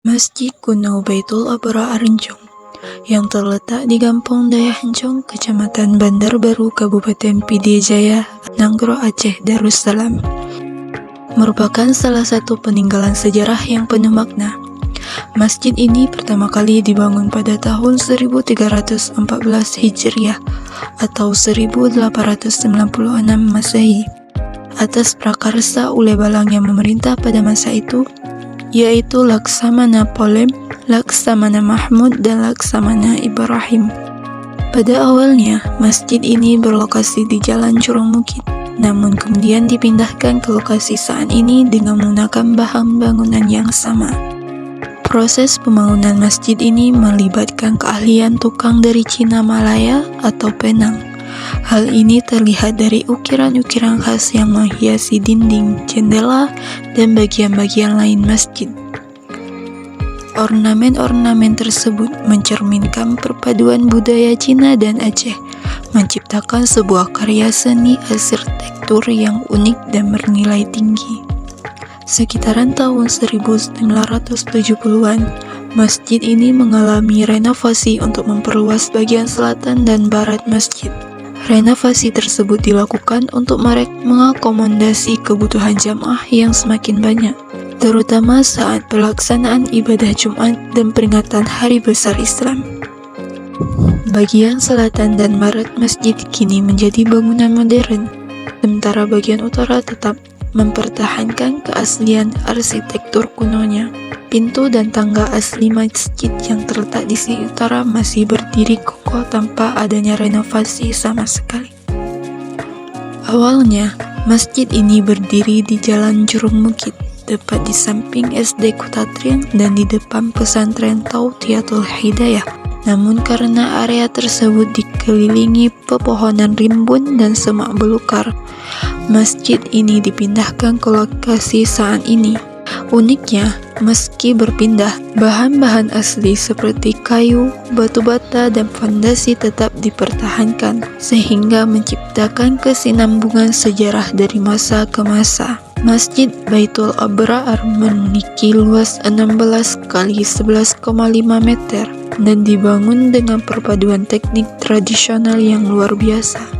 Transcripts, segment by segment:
Masjid kuno Baitul Abrar Renjong yang terletak di Kampung Daya Hancong, Kecamatan Bandar Baru, Kabupaten Pidie Jaya, Nanggro, Aceh Darussalam, merupakan salah satu peninggalan sejarah yang penuh makna. Masjid ini pertama kali dibangun pada tahun 1314 Hijriah atau 1896 Masehi atas prakarsa Ule Balang yang memerintah pada masa itu, yaitu Laksamana Polem, Laksamana Mahmud, dan Laksamana Ibrahim. Pada awalnya, masjid ini berlokasi di Jalan Curug Mukit, namun kemudian dipindahkan ke lokasi saat ini dengan menggunakan bahan bangunan yang sama. Proses pembangunan masjid ini melibatkan keahlian tukang dari Cina Malaya atau Penang. Hal ini terlihat dari ukiran-ukiran khas yang menghiasi dinding, jendela, dan bagian-bagian lain masjid. Ornamen-ornamen tersebut mencerminkan perpaduan budaya Cina dan Aceh, menciptakan sebuah karya seni arsitektur yang unik dan bernilai tinggi. Sekitaran tahun 1970-an, masjid ini mengalami renovasi untuk memperluas bagian selatan dan barat masjid. Renovasi tersebut dilakukan untuk mengakomodasi kebutuhan jamaah yang semakin banyak, terutama saat pelaksanaan ibadah Jumat dan peringatan Hari Besar Islam. Bagian selatan dan barat masjid kini menjadi bangunan modern, sementara bagian utara tetap mempertahankan keaslian arsitektur kunonya. Pintu dan tangga asli masjid yang terletak di sisi utara masih berdiri kokoh tanpa adanya renovasi sama sekali. Awalnya, masjid ini berdiri di Jalan Curug Mukit, tepat di samping SD Kutatrin dan di depan pesantren Tautiatul Hidayah. Namun karena area tersebut dikelilingi pepohonan rimbun dan semak belukar, masjid ini dipindahkan ke lokasi saat ini. Uniknya, meski berpindah, bahan-bahan asli seperti kayu, batu bata, dan fondasi tetap dipertahankan, sehingga menciptakan kesinambungan sejarah dari masa ke masa. Masjid Baitul Abrar memiliki luas 16 kali 11,5 meter dan dibangun dengan perpaduan teknik tradisional yang luar biasa.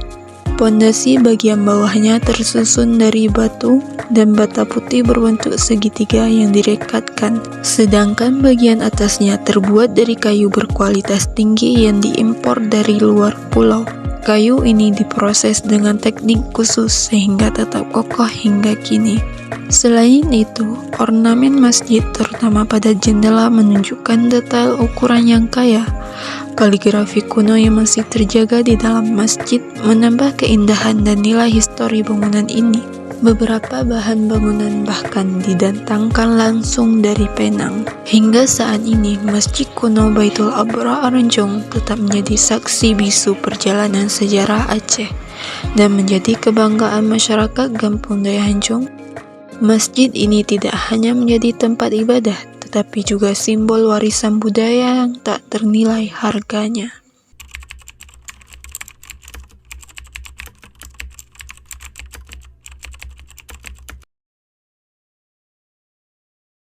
Pondasi bagian bawahnya tersusun dari batu dan bata putih berbentuk segitiga yang direkatkan, sedangkan bagian atasnya terbuat dari kayu berkualitas tinggi yang diimpor dari luar pulau. Kayu ini diproses dengan teknik khusus sehingga tetap kokoh hingga kini. Selain itu, ornamen masjid terutama pada jendela menunjukkan detail ukuran yang kaya. Kaligrafi kuno yang masih terjaga di dalam masjid menambah keindahan dan nilai histori bangunan ini. Beberapa bahan bangunan bahkan didatangkan langsung dari Penang. Hingga saat ini, Masjid kuno Baitul Abrar Renjong tetap menjadi saksi bisu perjalanan sejarah Aceh dan menjadi kebanggaan masyarakat Kampung Daya Hancong. Masjid ini tidak hanya menjadi tempat ibadah, tetapi juga simbol warisan budaya yang tak ternilai harganya.